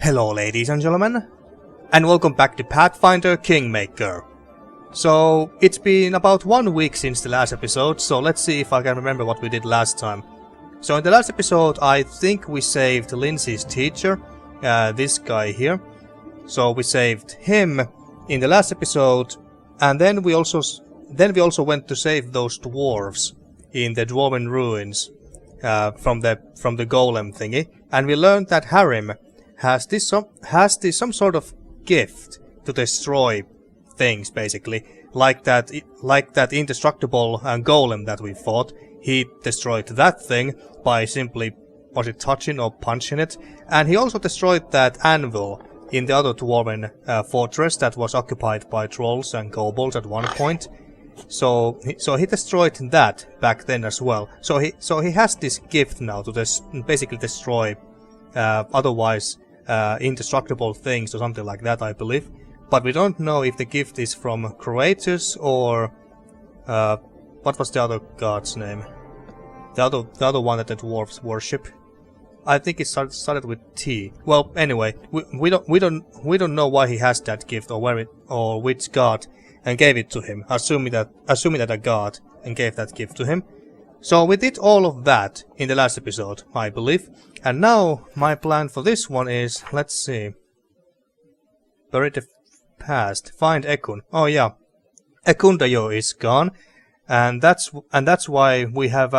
Hello ladies and gentlemen, and welcome back to Pathfinder Kingmaker. So, it's been about 1 week since the last episode, so let's see if I can remember what we did last time. So in the last episode I think we saved Lindsay's teacher, this guy here. So we saved him in the last episode, and then we also went to save those dwarves in the dwarven ruins from the golem thingy, and we learned that Harim has some sort of gift to destroy things, basically, like that indestructible golem that we fought. He destroyed that thing by simply, was it touching or punching it? And he also destroyed that anvil in the other dwarven fortress that was occupied by trolls and kobolds at one point. So he destroyed that back then as well. So he has this gift now to basically destroy otherwise indestructible things or something like that, I believe. But we don't know if the gift is from Kratos or what was the other god's name? The other one that the dwarves worship. I think it started with T. Well, anyway, we don't know why he has that gift or where it or which god and gave it to him. Assuming that a god and gave that gift to him. So we did all of that in the last episode, I believe. And now my plan for this one is, let's see. Bury the past. Find Ekun. Oh yeah, Ekundayo is gone, and that's why we have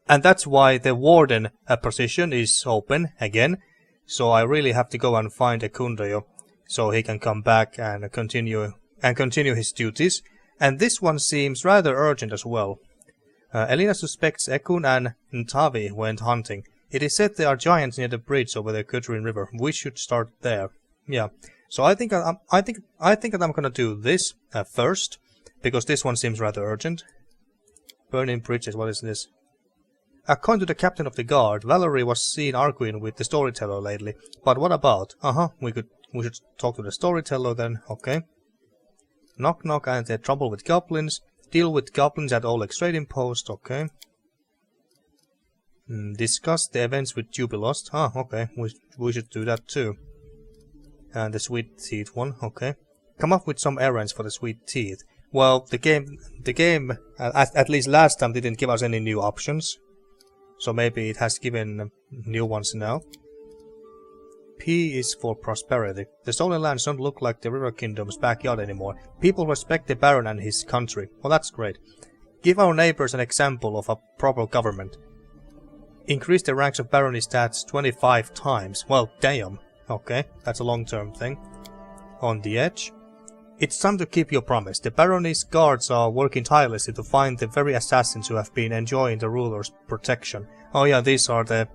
and that's why the Warden position is open again. So I really have to go and find Ekundayo so he can come back and continue his duties. And this one seems rather urgent as well. Elena suspects Ekun and Ntavi went hunting. It is said there are giants near the bridge over the Kutrin River. We should start there. Yeah. So I think that I'm gonna do this first, because this one seems rather urgent. Burning bridges. What is this? According to the captain of the guard, Valerie was seen arguing with the storyteller lately. But what about? We should talk to the storyteller then. Okay. Nok-Nok and their trouble with goblins. Deal with goblins at Oleg's trading post. Okay. Discuss the events with Jubilost. Okay. We should do that too. And the sweet teeth one. Okay. Come up with some errands for the sweet teeth. Well, the game at least last time didn't give us any new options. So maybe it has given new ones now. P is for prosperity. The stolen lands don't look like the River Kingdom's backyard anymore. People respect the Baron and his country. Well, that's great. Give our neighbors an example of a proper government. Increase the ranks of barony stats 25 times. Well, damn. Okay, that's a long-term thing. On the edge. It's time to keep your promise. The barony's guards are working tirelessly to find the very assassins who have been enjoying the ruler's protection. Oh yeah, these are the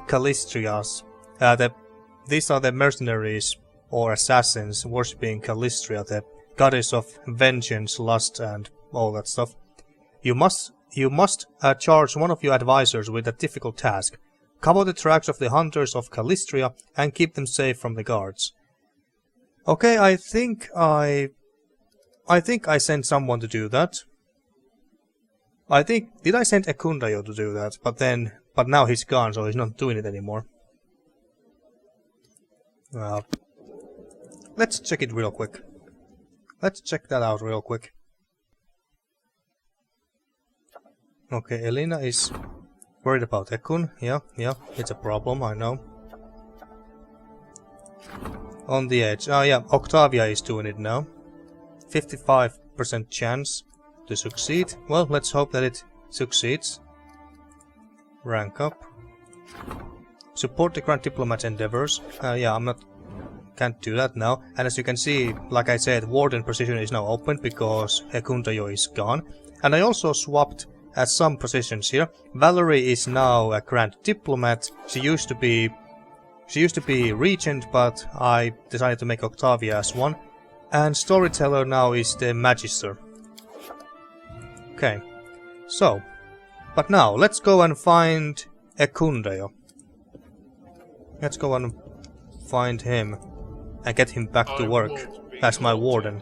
Callistrias. These are the mercenaries or assassins worshipping Callistria, the goddess of vengeance, lust, and all that stuff. You must charge one of your advisors with a difficult task. Cover the tracks of the hunters of Callistria and keep them safe from the guards. Okay, I think I sent someone to do that. Did I send Ekundayo to do that? But now he's gone, so he's not doing it anymore. Well, let's check it real quick. Let's check that out real quick. Okay, Elena is worried about Ekun. Yeah, it's a problem, I know. On the edge. Oh yeah, Octavia is doing it now. 55% chance to succeed. Well, let's hope that it succeeds. Rank up. Support the Grand Diplomat's endeavors. Yeah, can't do that now. And as you can see, like I said, Warden position is now open because Ekundayo is gone. And I also swapped some positions here. Valerie is now a Grand Diplomat. She used to be Regent, but I decided to make Octavia as one. And Storyteller now is the Magister. Okay, so, but now let's go and find Ekundayo. Let's go and find him and get him back to work as my Warden.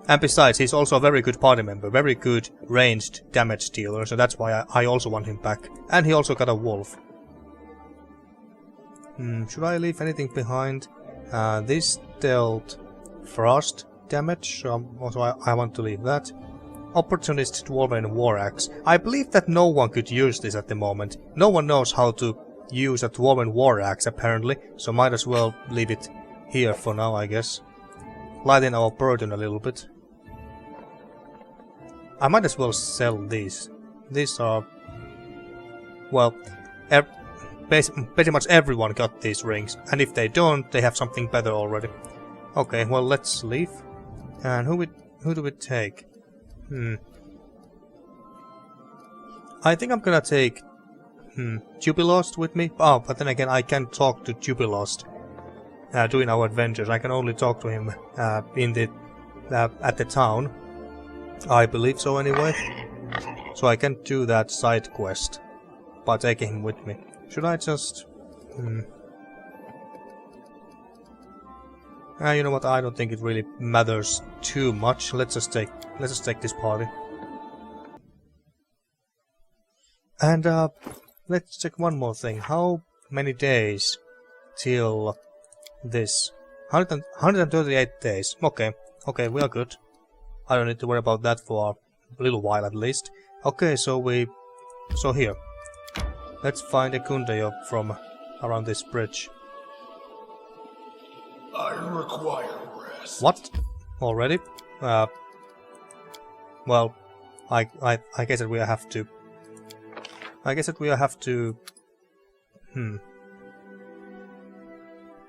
And besides, he's also a very good party member, very good ranged damage dealer, so that's why I also want him back. And he also got a wolf. Should I leave anything behind? This dealt frost damage, so I want to leave that. Opportunist Dwarven War Axe. I believe that no one could use this at the moment. No one knows how to use a Dwarven War Axe apparently, so might as well leave it here for now, I guess. Lighten our burden a little bit. I might as well sell these. These are... well, pretty much everyone got these rings, and if they don't, they have something better already. Okay, well, let's leave. And who do we take? I think I'm gonna take Jubilost with me. Oh, but then again, I can't talk to Jubilost during our adventures. I can only talk to him in the at the town. I believe so anyway. So I can't do that side quest by taking him with me. Should I just... you know what? I don't think it really matters too much. Let's just take this party. And let's check one more thing. How many days till this? 138 days. Okay, we are good. I don't need to worry about that for a little while at least. Okay, so here. Let's find Ekundayo from around this bridge. I require rest. What? Already? Well, I guess that we have to. I guess that we have to.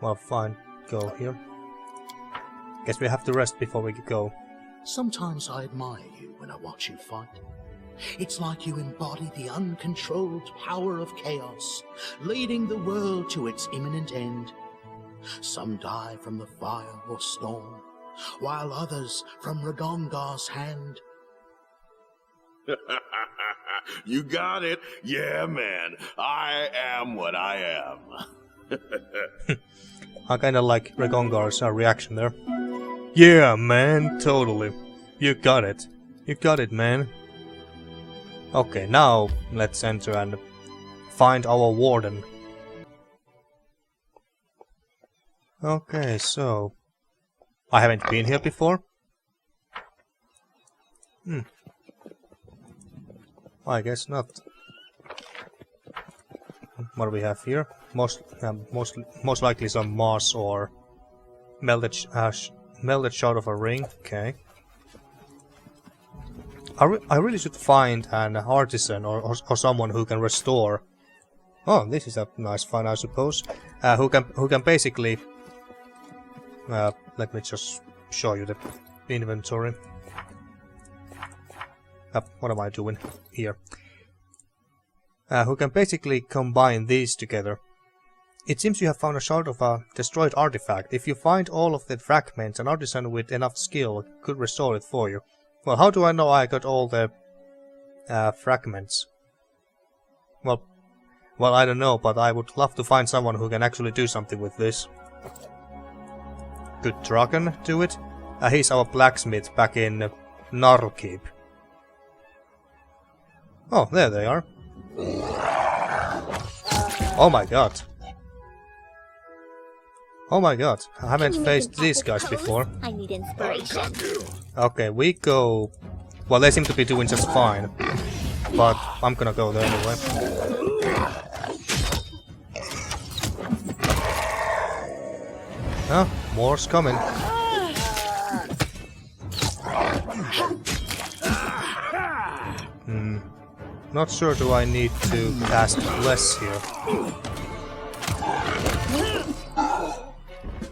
Well, fine. Go here. Guess we have to rest before we go. Sometimes I admire you when I watch you fight. It's like you embody the uncontrolled power of chaos, leading the world to its imminent end. Some die from the fire or storm, while others from Ragongar's hand. You got it. Yeah, man. I am what I am. I kinda like Ragongar's reaction there. Yeah, man, totally. You got it. You got it, man. Okay, now let's enter and find our Warden. Okay, so... I haven't been here before. I guess not. What do we have here? Most likely some moss or melted shard of a ring. Okay. I really should find an artisan or someone who can restore. Oh, this is a nice find, I suppose. Who can basically. Let me just show you the inventory. What am I doing here? Who can basically combine these together. It seems you have found a shard of a destroyed artifact. If you find all of the fragments, an artisan with enough skill could restore it for you. Well, how do I know I got all the fragments? Well, I don't know, but I would love to find someone who can actually do something with this. Could Dragon do it? He's our blacksmith back in Narkeep. Oh, there they are. Oh my god. Oh my god, I haven't faced these guys before. I need inspiration. Okay, we go... Well, they seem to be doing just fine. But I'm gonna go there anyway. Huh? More's coming. Not sure do I need to cast Bless here.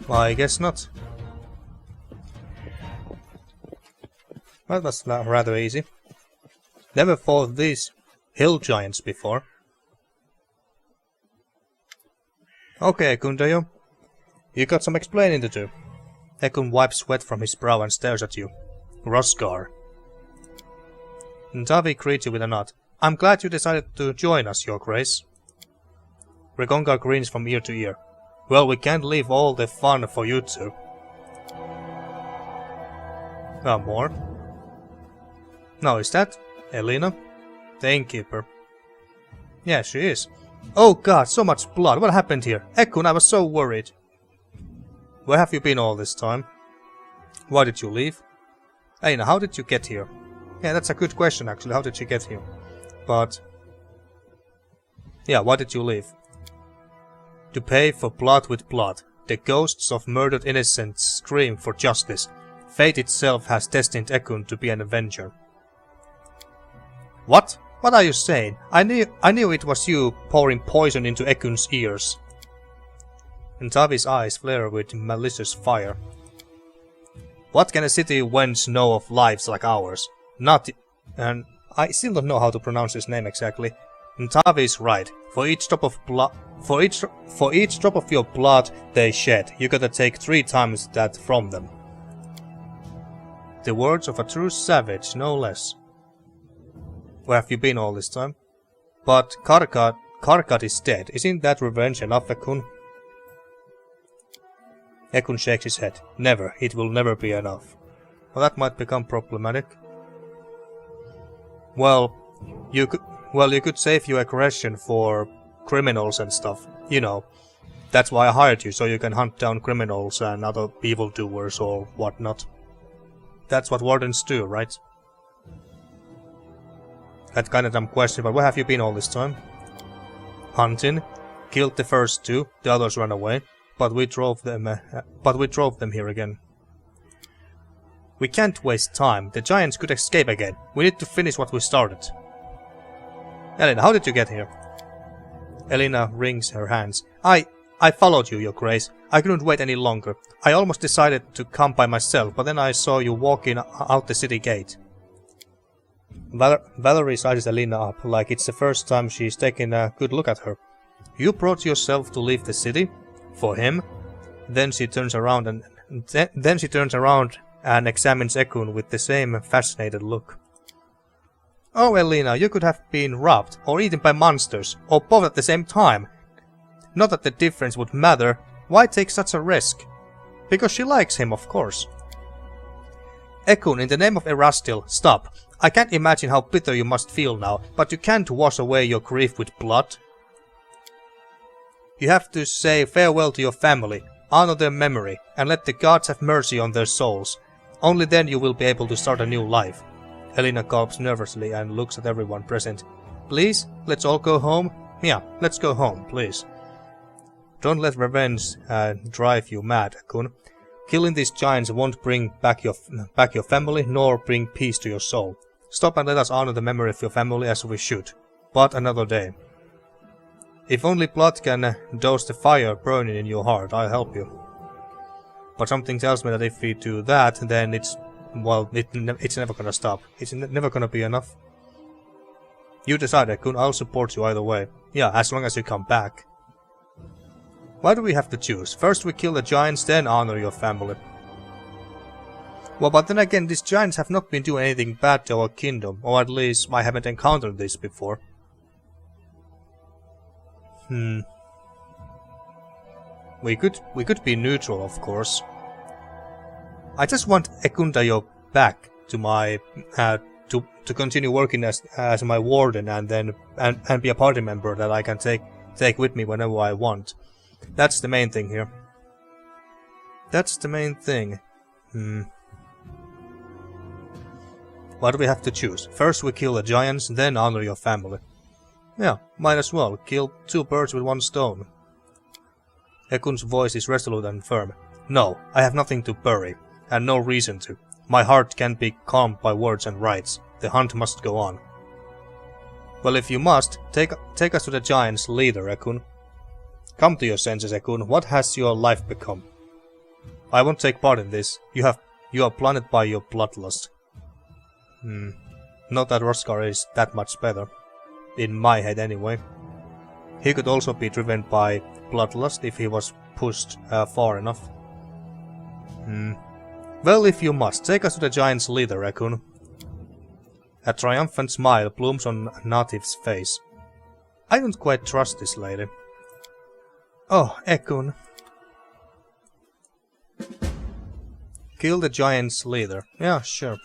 Well, I guess not. Well, that's rather easy. Never fought these hill giants before. Okay, Ekundayo. You got some explaining to do. Ekun wipes sweat from his brow and stares at you. Rosgar. Ntavi greets you with a nod. I'm glad you decided to join us, Your Grace. Ragongar grins from ear to ear. Well, we can't leave all the fun for you two. More? No, is that Elena? The innkeeper. Yeah, she is. Oh god, so much blood. What happened here? Ekun, I was so worried. Where have you been all this time? Why did you leave? Aina, how did you get here? Yeah, that's a good question actually. How did you get here? But... yeah, why did you leave? To pay for blood with blood. The ghosts of murdered innocents scream for justice. Fate itself has destined Ekun to be an avenger. What? What are you saying? I knew it was you pouring poison into Ekun's ears. Ntavi's eyes flare with malicious fire. What can a city wench know of lives like ours? And I still don't know how to pronounce his name exactly. Ntavi is right. For each drop of blood, for each drop of your blood they shed, you gotta take 3 times that from them. The words of a true savage, no less. Where have you been all this time? But Karkat is dead. Isn't that revenge enough, Ekun? Ekun shakes his head. Never. It will never be enough. Well, that might become problematic. Well, you could save your aggression for criminals and stuff. You know. That's why I hired you, so you can hunt down criminals and other evildoers or whatnot. That's what wardens do, right? That's kind of dumb question, but where have you been all this time? Hunting. Killed the first 2, the others ran away, but we drove them here again. We can't waste time. The giants could escape again. We need to finish what we started. Elena, how did you get here? Elena wrings her hands. I followed you, Your Grace. I couldn't wait any longer. I almost decided to come by myself, but then I saw you walking out the city gate. Valerie sizes Elena up like it's the first time she's taken a good look at her. You brought yourself to leave the city? For him? Then she turns around and examines Ekun with the same fascinated look. Oh, Elena, you could have been robbed, or eaten by monsters, or both at the same time. Not that the difference would matter. Why take such a risk? Because she likes him, of course. Ekun, in the name of Erastil, stop. I can't imagine how bitter you must feel now, but you can't wash away your grief with blood. You have to say farewell to your family, honor their memory, and let the gods have mercy on their souls. Only then you will be able to start a new life. Elena gulps nervously and looks at everyone present. Please, let's all go home? Yeah, let's go home, please. Don't let revenge drive you mad, Ekun. Killing these giants won't bring back your family, nor bring peace to your soul. Stop and let us honor the memory of your family as we should. But another day. If only blood can douse the fire burning in your heart, I'll help you. But something tells me that if we do that, then it's never gonna stop. It's never gonna be enough. You decide, Ekun. I'll support you either way. Yeah, as long as you come back. Why do we have to choose? First we kill the giants, then honor your family. Well, but then again, these giants have not been doing anything bad to our kingdom, or at least I haven't encountered this before. We could be neutral, of course. I just want Ekundayo back to my to continue working as my warden and then be a party member that I can take with me whenever I want. That's the main thing here. That's the main thing. Why do we have to choose? First we kill the giants, then honor your family. Yeah, might as well. Kill 2 birds with 1 stone. Ekun's voice is resolute and firm. No, I have nothing to bury, and no reason to. My heart can't be calmed by words and rites. The hunt must go on. Well, if you must, take us to the giants' leader, Ekun. Come to your senses, Ekun. What has your life become? I won't take part in this. You are blinded by your bloodlust. Not that Roskar is that much better. In my head, anyway. He could also be driven by bloodlust if he was pushed far enough. Well, if you must, take us to the giant's leader, Ekun. A triumphant smile blooms on Native's face. I don't quite trust this lady. Oh, Ekun. Kill the giant's leader. Yeah, sure.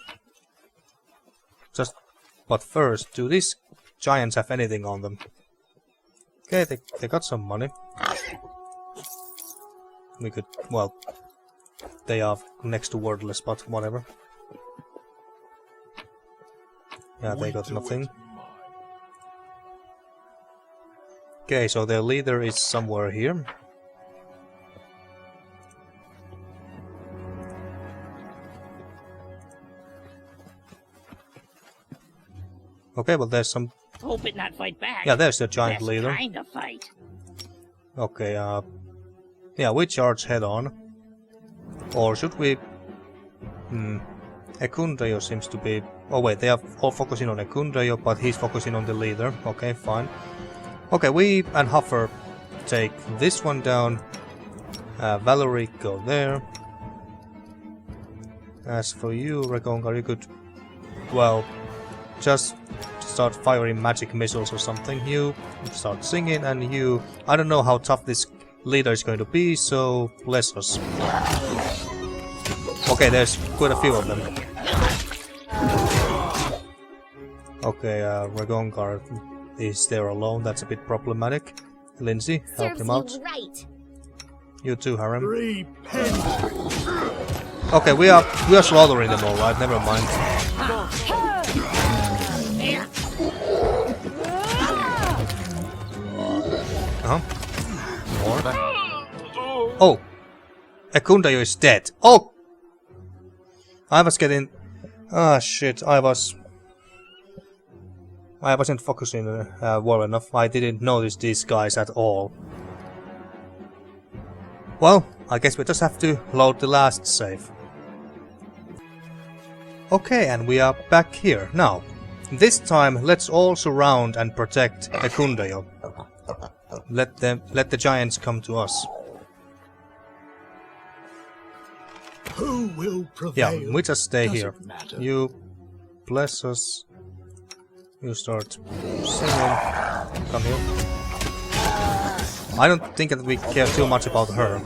But first, do these giants have anything on them? Okay, they got some money. We could, well, they are next to wordless, but whatever. Yeah, they got nothing. Okay, so their leader is somewhere here. Okay, well there's some... Hope it not fight back. Yeah, there's the giant Best leader. kind of fight. Okay, yeah, we charge head on. Or should we... Ekundayo seems to be... Oh wait, they are all focusing on Ekundayo, but he's focusing on the leader. Okay, fine. Okay, we and Huffer take this one down. Valerie, go there. As for you, Regongar, you could... Well, just start firing magic missiles or something. You start singing, and you... I don't know how tough this leader is going to be, so bless us. Okay, there's quite a few of them. Okay, Regongar is there alone. That's a bit problematic. Lindsay, help him out. Right. You too, Harem. Okay, we are slaughtering them all right. Never mind. More. Oh, Ekundayo is dead. Oh, I was getting. Ah, shit! I wasn't focusing well enough. I didn't notice these guys at all. Well, I guess we just have to load the last save. Okay, and we are back here. Now, this time let's all surround and protect Ekundayo. Let the giants come to us. Who will prevail? Yeah, we just stay here. Matter. You bless us. You start singing. Come here. I don't think that we care too much about her.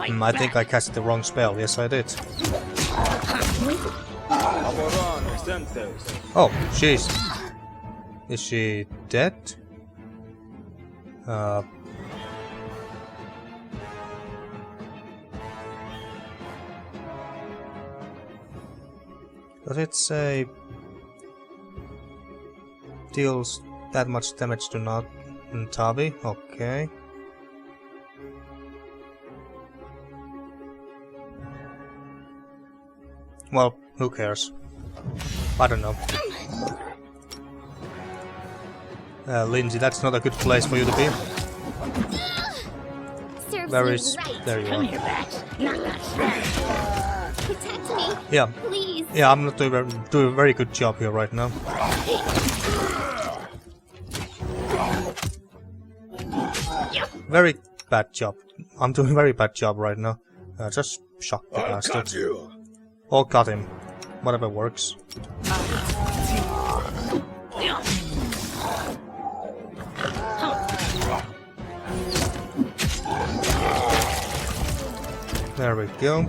I think I cast the wrong spell. Yes, I did. Oh, she's... Is she dead? Does it say... Deals that much damage to not Ntavi? Okay. Well, who cares? I don't know. Lindsay, that's not a good place for you to be. Where is... There you are. Protect me. Yeah. Please. Yeah, I'm not doing a very good job here right now. Very bad job. I'm doing a very bad job right now. Just shock the bastard. Or cut him. Whatever works. There we go.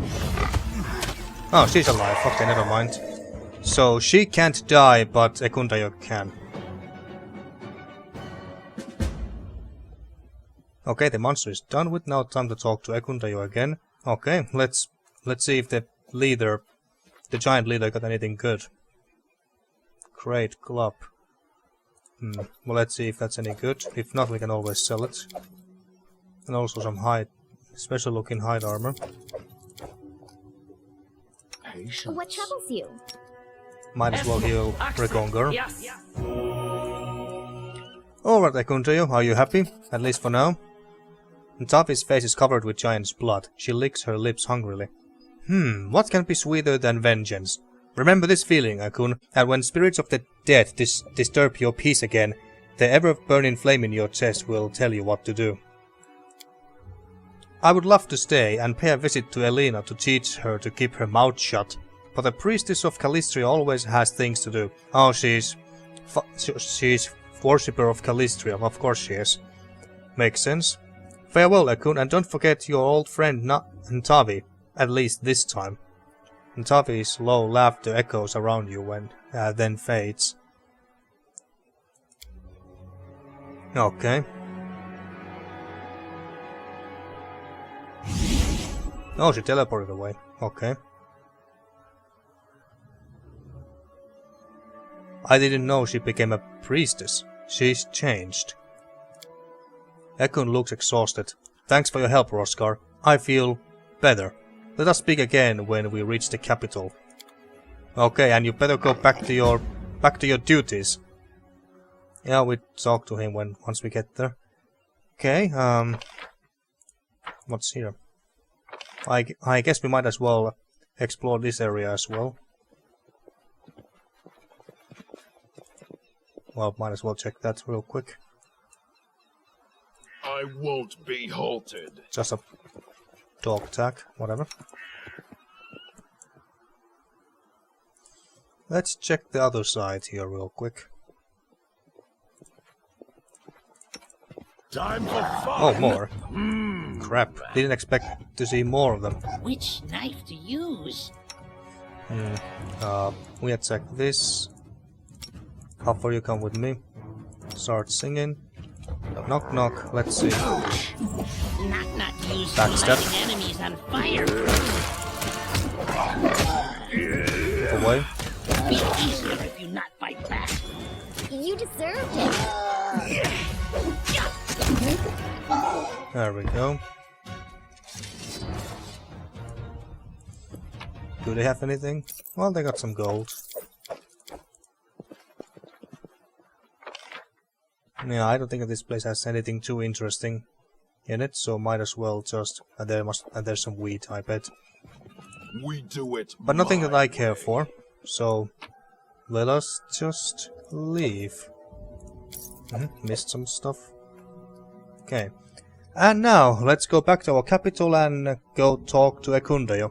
Oh, she's alive. Okay, never mind. So she can't die, but Ekundayo can. Okay, the monster is done with. Now time to talk to Ekundayo again. Okay, let's see if the leader, the giant leader, got anything good. Great club. Well, let's see if that's any good. If not, we can always sell it. And also some hide, special looking hide armor. What troubles you? Might as well heal Regongar. Alright, Ekundayo, are you happy? At least for now. Ntavi's face is covered with giant's blood. She licks her lips hungrily. What can be sweeter than vengeance? Remember this feeling, Ekun, and when spirits of the dead disturb your peace again, the ever-burning flame in your chest will tell you what to do. I would love to stay and pay a visit to Elena to teach her to keep her mouth shut, but the priestess of Calistria always has things to do. Oh, she's worshipper of Calistria, of course she is. Makes sense. Farewell, Ekun, and don't forget your old friend Ntavi, at least this time. Ntavi's low laughter echoes around you when then fades. Okay. Oh, she teleported away. Okay. I didn't know she became a priestess. She's changed. Ekun looks exhausted. Thanks for your help, Roskar. I feel better. Let us speak again when we reach the capital. Okay, and you better go back to your duties. Yeah, we talk to him once we get there. Okay, what's here? I guess we might as well explore this area as well. Well, might as well check that real quick. I won't be halted. Just a dog attack, whatever. Let's check the other side here real quick. Time for fun. Oh, more. Crap, didn't expect to see more of them. Which knife to use? We attack this. How far you come with me? Start singing. Knock knock, let's see. Knock-Knock used to Backstab. lighting enemies on fire. Move away. Be easier if you not fight back. You deserved it. There we go. Do they have anything? Well, they got some gold. Yeah, I don't think that this place has anything too interesting in it, so might as well just... And there's some wheat, I bet. We do it. But nothing that my I care way. for, so let us just leave. Missed some stuff. Okay. And now, let's go back to our capital and go talk to Ekundayo.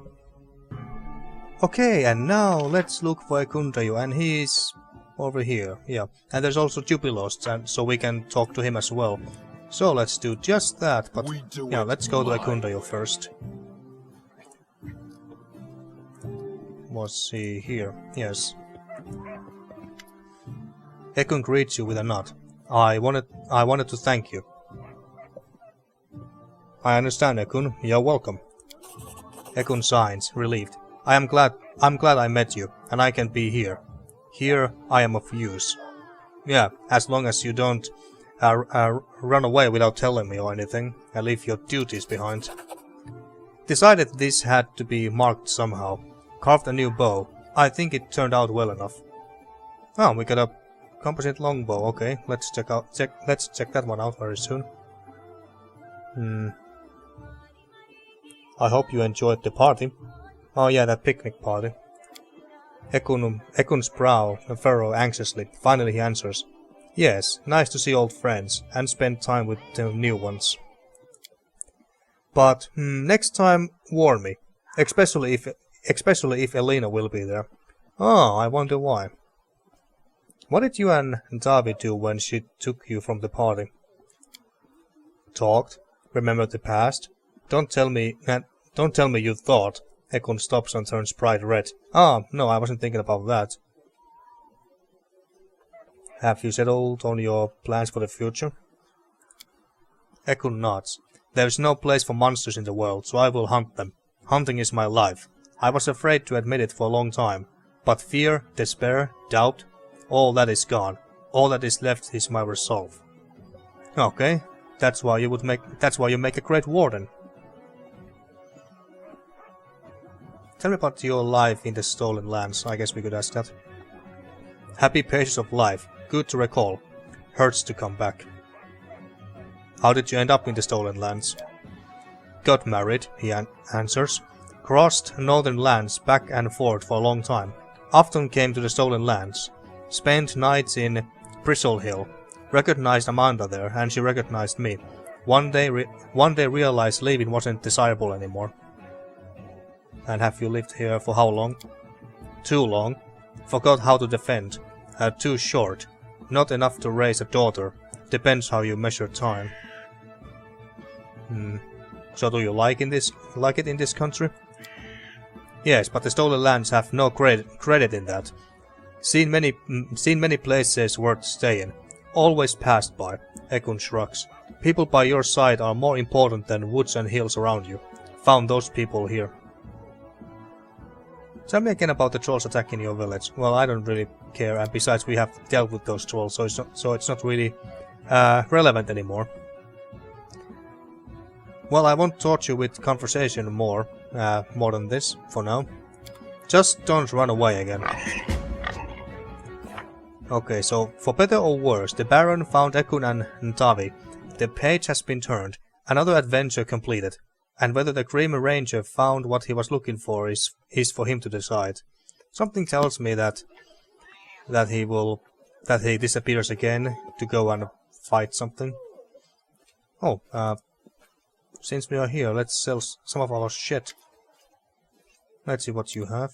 Okay, and now let's look for Ekundayo, and he's over here, yeah. And there's also Jubilos, and so we can talk to him as well. So let's do just that, but yeah, let's go to Ekundayo first. Was he here? Yes. Ekun greets you with a nod. I wanted to thank you. I understand, Ekun. You're welcome. Ekun signs, relieved. I'm glad I met you, and I can be here. Here I am of use. Yeah, as long as you don't run away without telling me or anything, and leave your duties behind. Decided this had to be marked somehow. Carved a new bow. I think it turned out well enough. Oh, we got a composite longbow. Okay, let's check that one out very soon. I hope you enjoyed the party. Oh yeah, that picnic party. Ekun's brow furrow anxiously. Finally he answers. Yes, nice to see old friends, and spend time with the new ones. But, next time warn me. Especially if Elena will be there. Oh, I wonder why. What did you and Ntavi do when she took you from the party? Talked. Remembered the past. Don't tell me you thought. Ekun stops and turns bright red. Ah, no, I wasn't thinking about that. Have you settled on your plans for the future? Ekun nods. There's no place for monsters in the world, so I will hunt them. Hunting is my life. I was afraid to admit it for a long time. But fear, despair, doubt, all that is gone. All that is left is my resolve. Okay, that's why you make a great warden. Tell me about your life in the Stolen Lands. I guess we could ask that. Happy pages of life. Good to recall. Hurts to come back. How did you end up in the Stolen Lands? Got married, he answers. Crossed northern lands back and forth for a long time. Often came to the Stolen Lands. Spent nights in Bristle Hill. Recognized Amanda there, and she recognized me. One day realized leaving wasn't desirable anymore. And have you lived here for how long? Too long. Forgot how to defend. Too short. Not enough to raise a daughter. Depends how you measure time. So do you like it in this country? Yes, but the Stolen Lands have no credit in that. Seen many places worth staying. always passed by. Ekun shrugs. People by your side are more important than woods and hills around you. Found those people here. Tell me again about the trolls attacking your village. Well, I don't really care, and besides we have dealt with those trolls, so it's not really relevant anymore. Well, I won't torture you with conversation more than this, for now. Just don't run away again. Okay, so for better or worse, the Baron found Ekun and Ntavi. The page has been turned, another adventure completed, and whether the Grim Ranger found what he was looking for is for him to decide. Something tells me that he disappears again to go and fight something. Oh, since we are here, let's sell some of our shit. Let's see what you have.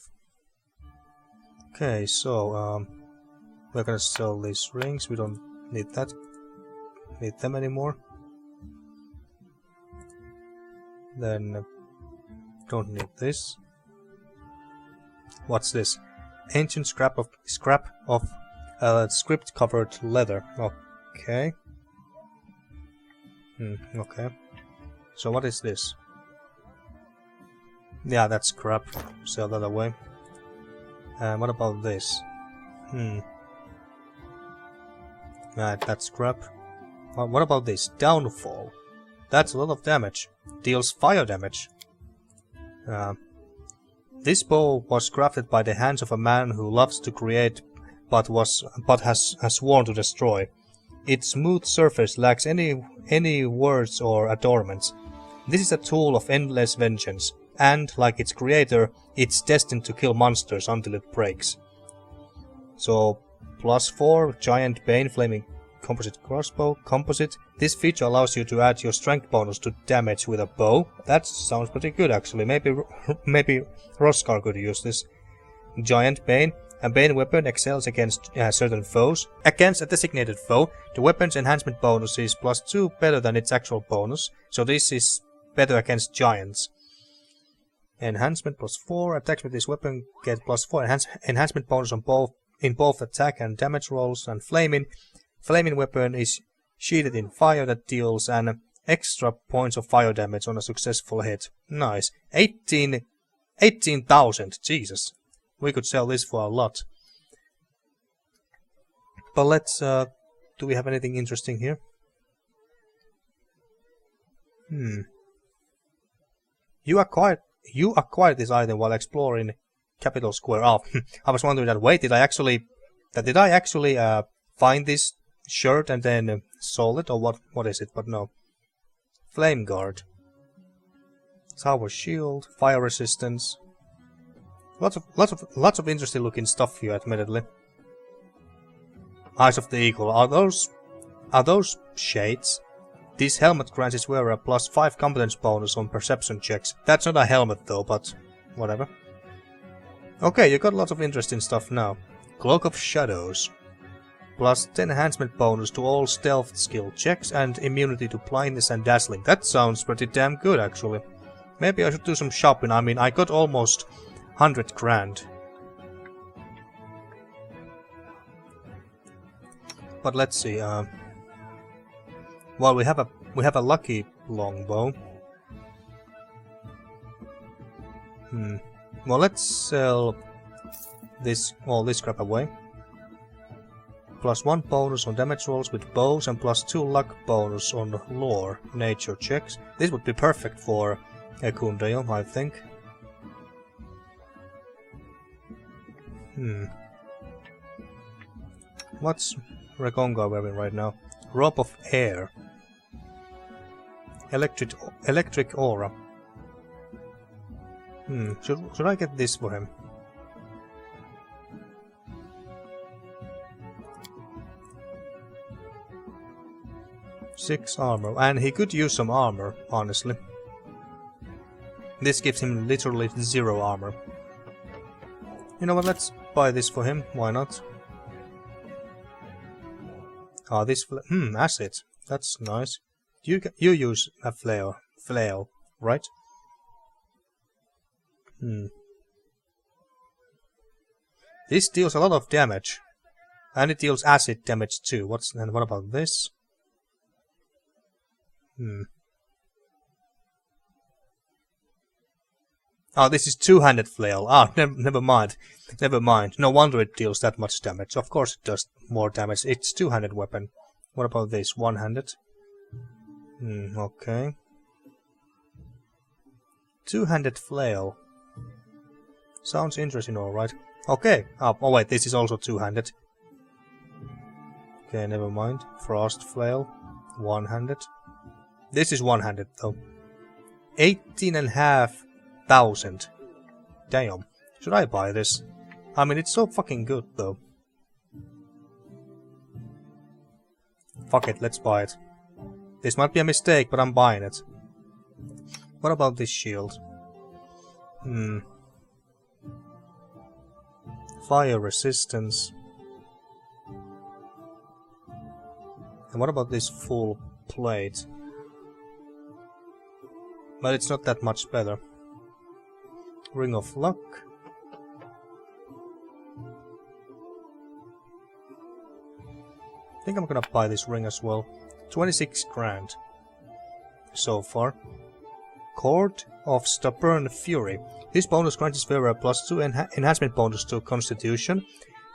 Okay, so we're gonna sell these rings. We don't need them anymore. Then don't need this. What's this? Ancient scrap of script covered leather. Okay. Okay. So what is this? Yeah, that's scrap. Sell that away. What about this? That's scrap. What about this? Downfall. That's a lot of damage. Deals fire damage. This bow was crafted by the hands of a man who loves to create, but has sworn to destroy. Its smooth surface lacks any words or adornments. This is a tool of endless vengeance, and, like its creator, it's destined to kill monsters until it breaks. So, +4, Giant Bane, Flaming Composite Crossbow, Composite. This feature allows you to add your strength bonus to damage with a bow. That sounds pretty good actually. Maybe Roskar could use this. Giant Bane. A Bane weapon excels against certain foes. Against a designated foe, the weapon's enhancement bonus is +2 better than its actual bonus, so this is better against giants. Enhancement +4. Attacks with this weapon get +4 enhancement bonus on both attack and damage rolls, and Flaming weapon is sheathed in fire that deals an extra points of fire damage on a successful hit. Nice. 18,000. Jesus. We could sell this for a lot. But let's do we have anything interesting here? You acquired this item while exploring Capital Square. Oh, I was wondering that. Wait, did I actually find this shirt and then sold it, or what is it? But no. Flame Guard. Tower Shield, fire resistance. Lots of interesting looking stuff here, admittedly. Eyes of the Eagle. Are those shades? This helmet grants its wearer a +5 competence bonus on perception checks. That's not a helmet though, but whatever. Okay, you got lots of interesting stuff now. Cloak of Shadows. +10 enhancement bonus to all stealth skill checks and immunity to blindness and dazzling. That sounds pretty damn good actually. Maybe I should do some shopping. I mean, I got almost 100 grand. But let's see. Well, we have a lucky longbow. Well, let's sell all this crap away. +1 bonus on damage rolls with bows and +2 luck bonus on lore nature checks. This would be perfect for Ekundayo, I think. What's Regonga wearing right now? Robe of Air. Electric Aura. Should I get this for him? Six armor, and he could use some armor, honestly. This gives him literally 0 armor. You know what, let's buy this for him, why not? This acid, that's nice. You use a flail, right? This deals a lot of damage. And it deals acid damage too. What about this? Oh, this is two-handed flail. Ah, never mind. Never mind. No wonder it deals that much damage. Of course it does more damage. It's two-handed weapon. What about this? One-handed? Okay. Two-handed flail. Sounds interesting, alright. Okay. Oh wait, this is also two-handed. Okay, never mind. Frost flail. One-handed. This is one-handed though. 18,500. Damn. Should I buy this? I mean, it's so fucking good though. Fuck it, let's buy it. This might be a mistake, but I'm buying it. What about this shield? Fire resistance. And what about this full plate? But it's not that much better. Ring of Luck. I think I'm gonna buy this ring as well. 26 grand. So far. Cord of Stubborn Fury. This bonus grants wearer +2 enhancement bonus to Constitution.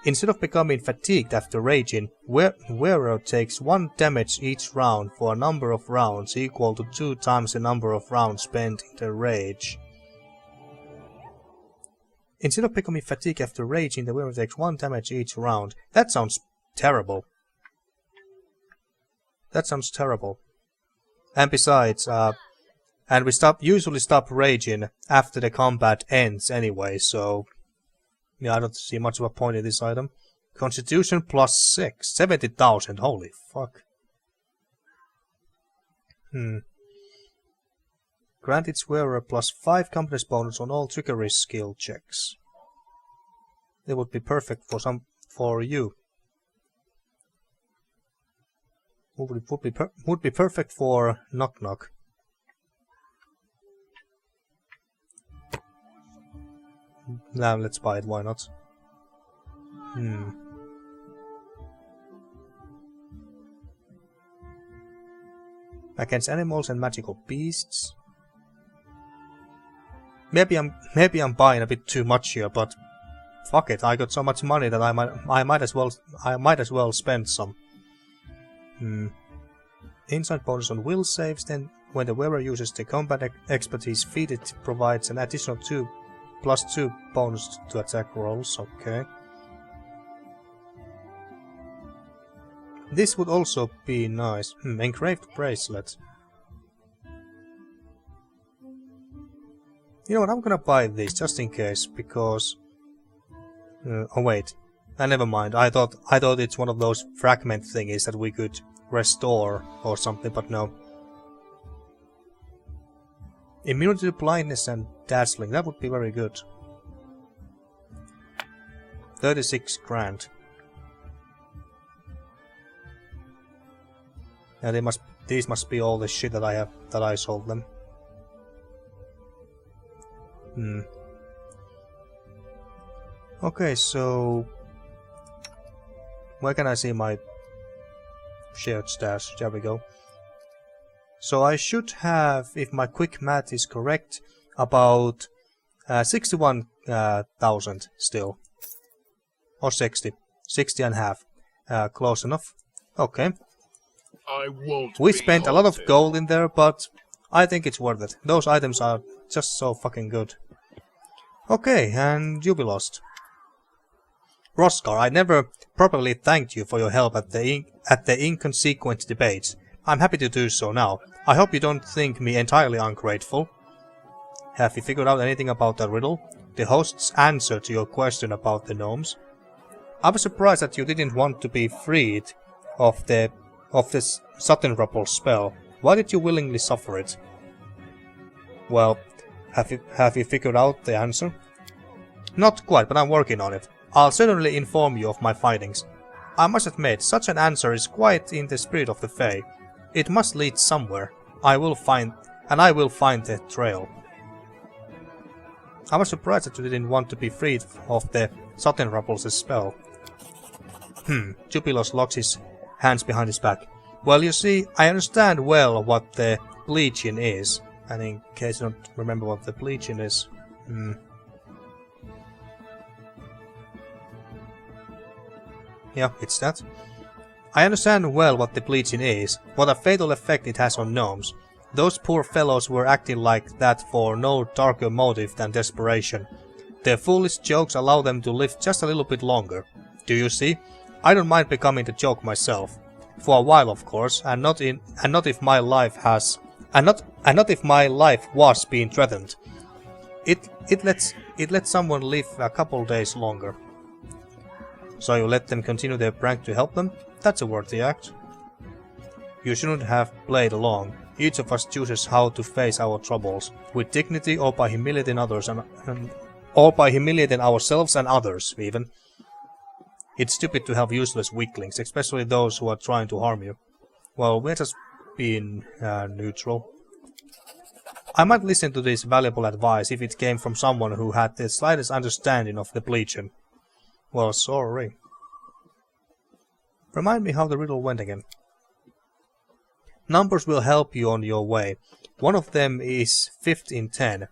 Instead of becoming fatigued after raging, wearer takes 1 damage each round for a number of rounds equal to 2 times the number of rounds spent in the rage. Instead of becoming fatigued after raging, the wearer takes 1 damage each round. That sounds terrible. That sounds terrible. And besides, and we usually stop raging after the combat ends anyway, so yeah, I don't see much of a point in this item. Constitution +6, 70,000. Holy fuck. Grant its wearer +5 competence bonus on all trickery skill checks. It would be perfect for you. Would be perfect for Nok-Nok. Now let's buy it, why not? Against animals and magical beasts. Maybe I'm buying a bit too much here, but fuck it, I got so much money that I might as well spend some. Insight bonus on will saves, then when the wearer uses the combat expertise feat, it provides an additional +2 bonus to attack rolls. Okay. This would also be nice. Engraved bracelet. You know what, I'm gonna buy this just in case, because oh wait. Never mind. I thought it's one of those fragment thingies that we could restore or something, but no. Immunity to blindness and dazzling. That would be very good. 36 grand. Now these must be all the shit that I sold them. Okay, so where can I see my shared stash? There we go. So I should have, if my quick math is correct, about 61,000 still. Or 60. 60 and a half. Close enough. Okay. We spent a lot of gold in there, but I think it's worth it. Those items are just so fucking good. Okay, and you'll be lost. Roskar, I never properly thanked you for your help at the inconsequent debates. I'm happy to do so now. I hope you don't think me entirely ungrateful. Have you figured out anything about the riddle? The host's answer to your question about the gnomes? I was surprised that you didn't want to be freed of this Suttenruppel spell. Why did you willingly suffer it? Well, have you figured out the answer? Not quite, but I'm working on it. I'll certainly inform you of my findings. I must admit, such an answer is quite in the spirit of the Fae. It must lead somewhere. I will find the trail. I was surprised that you didn't want to be freed of the Suttenruppel's spell. Jubilos locks his hands behind his back. Well, you see, I understand well what the bleaching is. And in case you don't remember what the bleaching is... Yeah, it's that. I understand well what the bleaching is, what a fatal effect it has on gnomes. Those poor fellows were acting like that for no darker motive than desperation. Their foolish jokes allow them to live just a little bit longer. Do you see? I don't mind becoming the joke myself. For a while, of course, and not if my life was being threatened. It lets someone live a couple days longer. So you let them continue their prank to help them? That's a worthy act. You shouldn't have played along. Each of us chooses how to face our troubles, with dignity or by humiliating others or by humiliating ourselves and others, even. It's stupid to have useless weaklings, especially those who are trying to harm you. Well, we're just being neutral. I might listen to this valuable advice if it came from someone who had the slightest understanding of the bleaching. Well, sorry. Remind me how the riddle went again. Numbers will help you on your way. One of them is 5th in 10.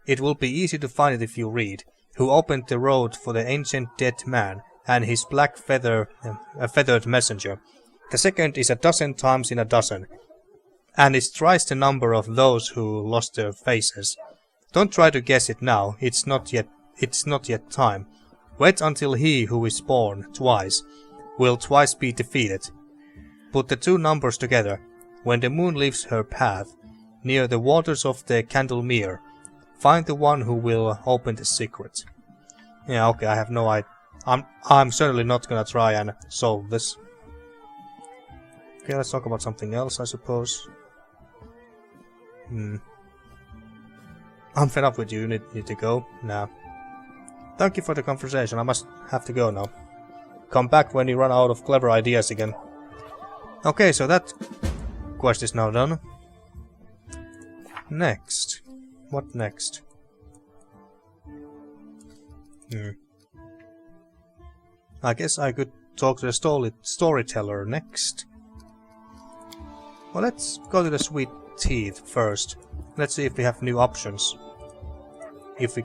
It will be easy to find it if you read. Who opened the road for the ancient dead man and his black feathered messenger. The second is 12 times in a dozen, and is thrice the number of those who lost their faces. Don't try to guess it now. It's not yet time. Wait until he who is born twice will twice be defeated. Put the two numbers together. When the moon leaves her path, near the waters of the Candlemere, find the one who will open the secret. Yeah, okay, I have no idea. I'm certainly not gonna try and solve this. Okay, let's talk about something else, I suppose. I'm fed up with you. You need to go? Nah. Thank you for the conversation. I must have to go now. Come back when you run out of clever ideas again. Okay, so that quest is now done. Next. What next? I guess I could talk to the storyteller next. Well, let's go to the Sweet Teeth first. Let's see if we have new options. If we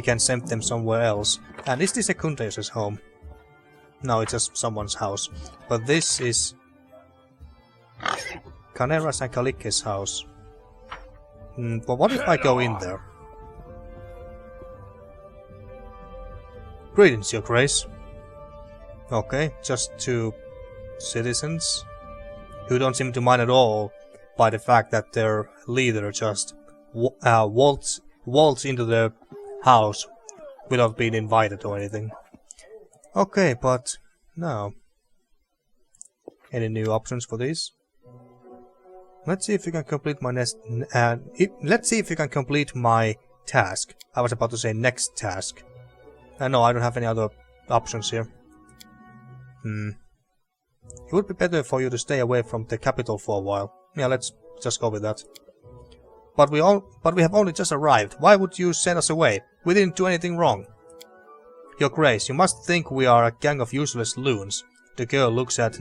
can send them somewhere else. And is this Ekundayo's home? No, it's just someone's house. But this is Canera's and Kalike's house. But what if I go in there? Greetings, Your Grace. Okay, just two citizens who don't seem to mind at all by the fact that their leader just waltz into their house without being invited or anything. Okay, but no. Any new options for these? Let's see if you can complete my let's see if you can complete my task. I was about to say next task. No, I don't have any other options here. It would be better for you to stay away from the capital for a while. Yeah, let's just go with that. But we have only just arrived. Why would you send us away? We didn't do anything wrong. Your Grace, you must think we are a gang of useless loons. The girl looks at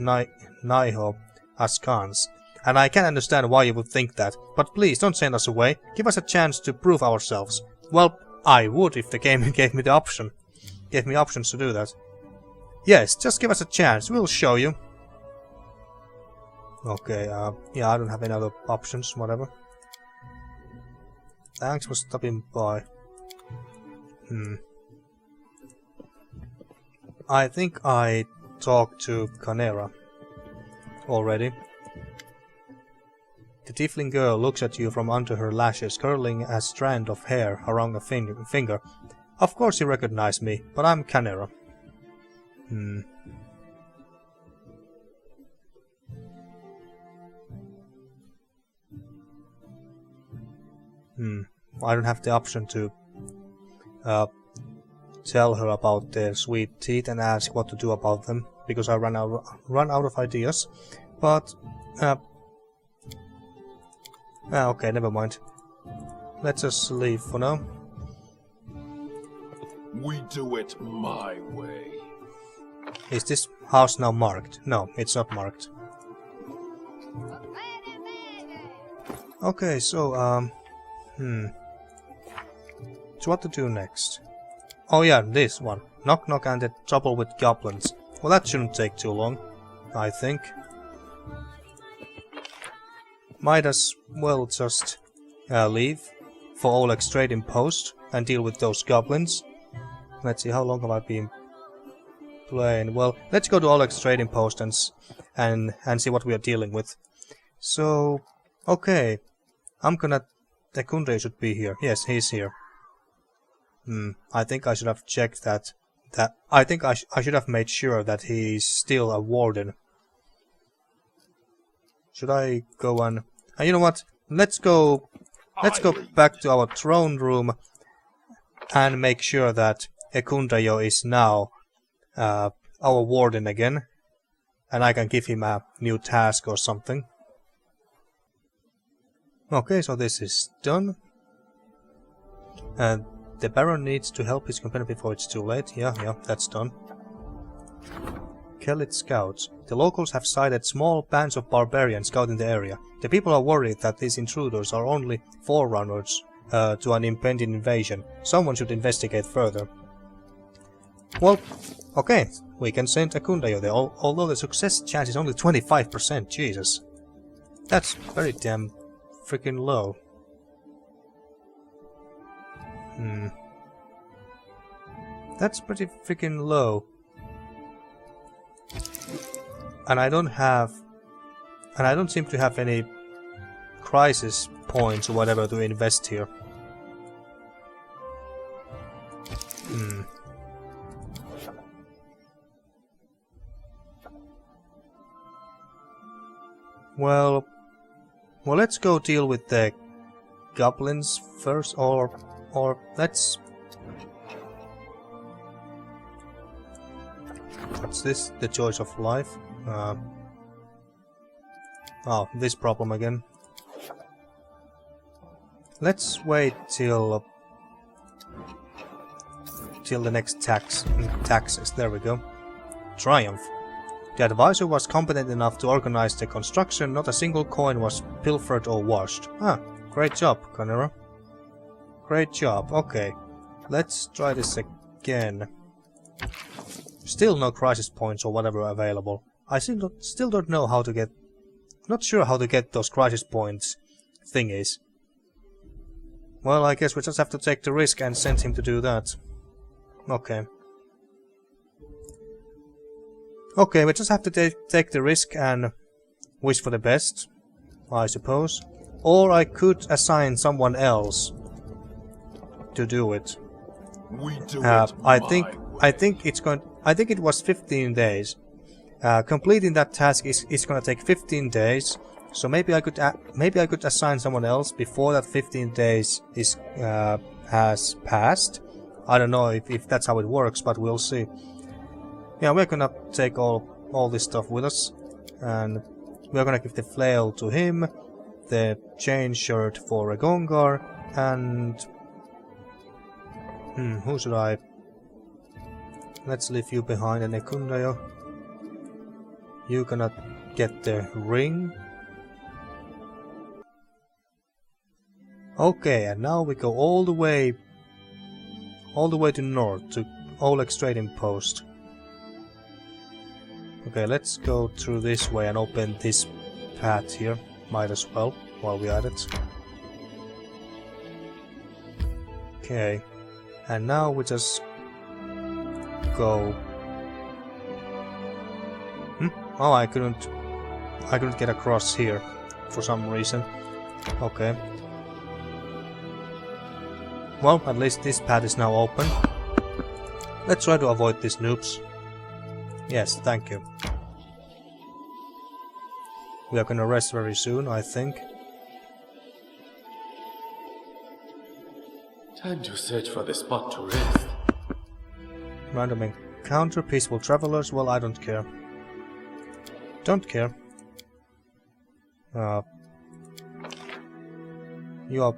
Naiho askance. And I can understand why you would think that. But please, don't send us away. Give us a chance to prove ourselves. Well, I would if the game gave me the option. Gave me options to do that. Yes, just give us a chance. We'll show you. Okay, yeah, I don't have any other options, whatever. Thanks for stopping by. I think I talked to Canera already. The tiefling girl looks at you from under her lashes, curling a strand of hair around a finger. Of course you recognize me, but I'm Canera. I don't have the option to tell her about their sweet teeth and ask what to do about them, because I run out of ideas. But okay, never mind. Let's just leave for now. We do it my way. Is this house now marked? No, it's not marked. Okay, so, So what to do next? Oh yeah, this one. Nok-Nok and the trouble with goblins. Well, that shouldn't take too long, I think. Might as well just leave for Oleg's trading post and deal with those goblins. Let's see, how long have I been playing? Well, let's go to Oleg's trading post and see what we are dealing with. So, okay, I'm gonna... Ekundayo should be here. Yes, he's here. I think I should have checked that. I think I should have made sure that he's still a warden. Should I go on? You know what? Let's go back to our throne room and make sure that Ekundayo is now our warden again, and I can give him a new task or something. Okay, so this is done. And the Baron needs to help his companion before it's too late. Yeah, that's done. Kellet scouts. The locals have sighted small bands of barbarians scouting the area. The people are worried that these intruders are only forerunners to an impending invasion. Someone should investigate further. Well, okay, we can send Ekundayo there, although the success chance is only 25%. Jesus. That's very damn freaking low. That's pretty freaking low. And I don't seem to have any crisis points or whatever to invest here. Well, let's go deal with the goblins first, or let's... What's this? The choice of life? Oh, this problem again. Let's wait till the next taxes. There we go. Triumph. The advisor was competent enough to organize the construction. Not a single coin was pilfered or washed. Ah, great job, Conera. Great job. Okay, let's try this again. Still no crisis points or whatever available. I still don't know how to get... Not sure how to get those crisis points thingies. Well, I guess we just have to take the risk and send him to do that. Okay. Okay, we just have to take the risk and wish for the best, I suppose. Or I could assign someone else to do it. We do I think it's going... I think it was 15 days. Completing that task is gonna take 15 days. So maybe I could assign someone else before that 15 days is has passed. I don't know if that's how it works, but we'll see. Yeah, we're gonna take all this stuff with us, and we're gonna give the flail to him, the chain shirt for Regongar, and who should I? Let's leave you behind, and Ekundayo. You gonna get the ring. Okay, and now we go all the way to north to Oleg's trading post. Okay, let's go through this way and open this path here. Might as well, while we're at it. Okay, and now we just go. Oh, I couldn't get across here for some reason. Okay. Well, at least this path is now open. Let's try to avoid these noobs. Yes, thank you. We are gonna rest very soon, I think. Time to search for the spot to rest. Random encounter, peaceful travelers. Well, I don't care. Don't care. You are...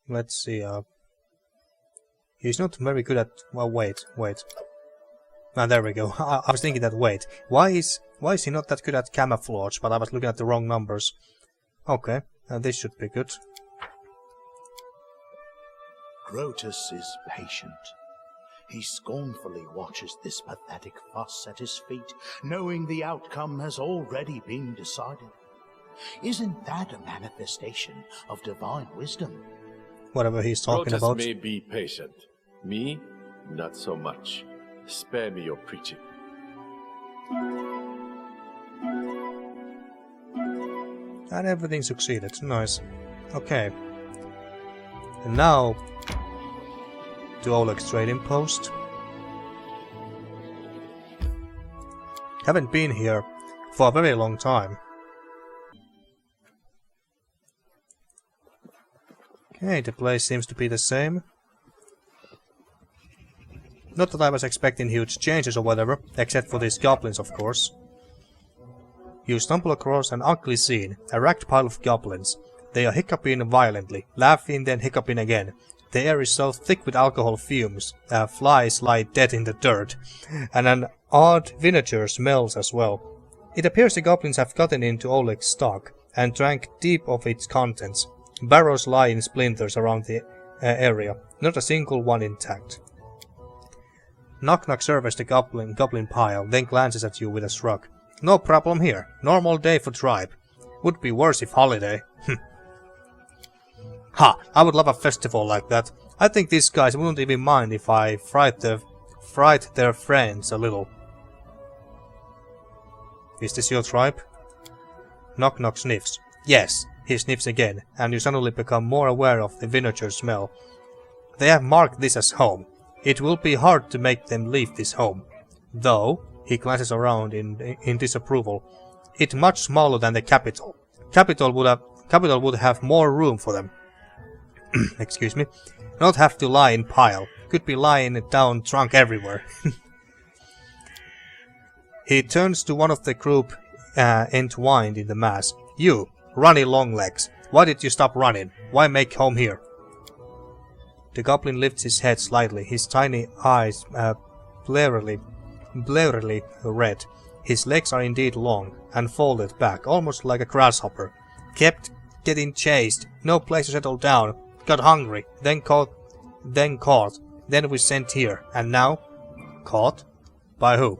Let's see, He's not very good at... well, wait. Ah, there we go. I was thinking that, wait. Why is he not that good at camouflage? But I was looking at the wrong numbers. Okay, this should be good. Grotus is patient. He scornfully watches this pathetic fuss at his feet, knowing the outcome has already been decided. Isn't that a manifestation of divine wisdom? Whatever he's talking Grotus about. may be patient. Me, not so much. Spare me your preaching. And everything succeeded. Nice. Okay. And now to Oleg's trading post. Haven't been here for a very long time. Okay, the place seems to be the same. Not that I was expecting huge changes or whatever, except for these goblins, of course. You stumble across an ugly scene, a racked pile of goblins. They are hiccuping violently, laughing then hiccuping again. The air is so thick with alcohol fumes, flies lie dead in the dirt, and an odd vinegar smells as well. It appears the goblins have gotten into Oleg's stock, and drank deep of its contents. Barrels lie in splinters around the area, not a single one intact. Nok-Nok surveys the goblin pile, then glances at you with a shrug. No problem here. Normal day for tribe. Would be worse if holiday. Ha! I would love a festival like that. I think these guys wouldn't even mind if I fright their friends a little. Is this your tribe? Nok-Nok sniffs. Yes, he sniffs again, and you suddenly become more aware of the vinegar smell. They have marked this as home. It will be hard to make them leave this home. Though, he glances around in disapproval, it's much smaller than the capital. Capital would have more room for them. Excuse me. Not have to lie in pile. Could be lying down drunk everywhere. He turns to one of the group entwined in the mass. You, runny long legs. Why did you stop running? Why make home here? The goblin lifts his head slightly, his tiny eyes blearily red. His legs are indeed long, and folded back, almost like a grasshopper. Kept getting chased, no place to settle down, got hungry, then caught, then we sent here, and now? Caught? By who?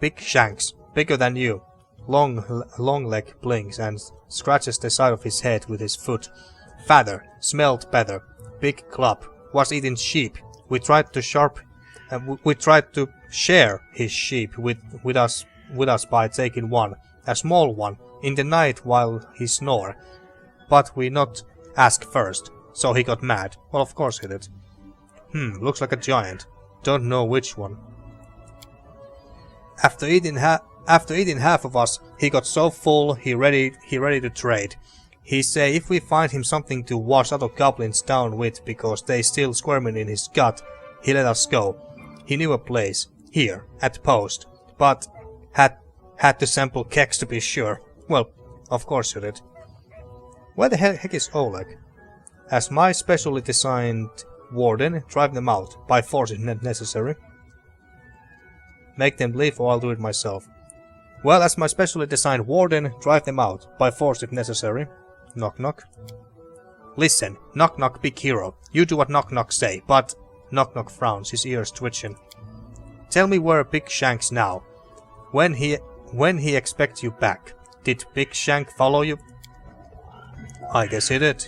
Big Shanks, bigger than you. Long leg blinks and scratches the side of his head with his foot. Fatter, smelled better. Big club, was eating sheep. We tried to share his sheep with us by taking one, a small one, in the night while he snore. But we not ask first, so he got mad. Well, of course he did. Looks like a giant. Don't know which one. After eating half of us, he got so full he ready to trade. He say if we find him something to wash other goblins down with because they still squirming in his gut, he let us go. He knew a place, here, at post, but had to sample kegs to be sure. Well, of course you did. Where the heck is Oleg? As my specially designed Warden, drive them out, by force if necessary. Make them leave or I'll do it myself. Well, as my specially designed Warden, drive them out, by force if necessary. Nok-Nok. Listen, Nok-Nok big hero, you do what Nok-Nok say, but... Nok-Nok frowns, his ears twitching. Tell me where Big Shank's now. When he expects you back. Did Big Shank follow you? I guess he did.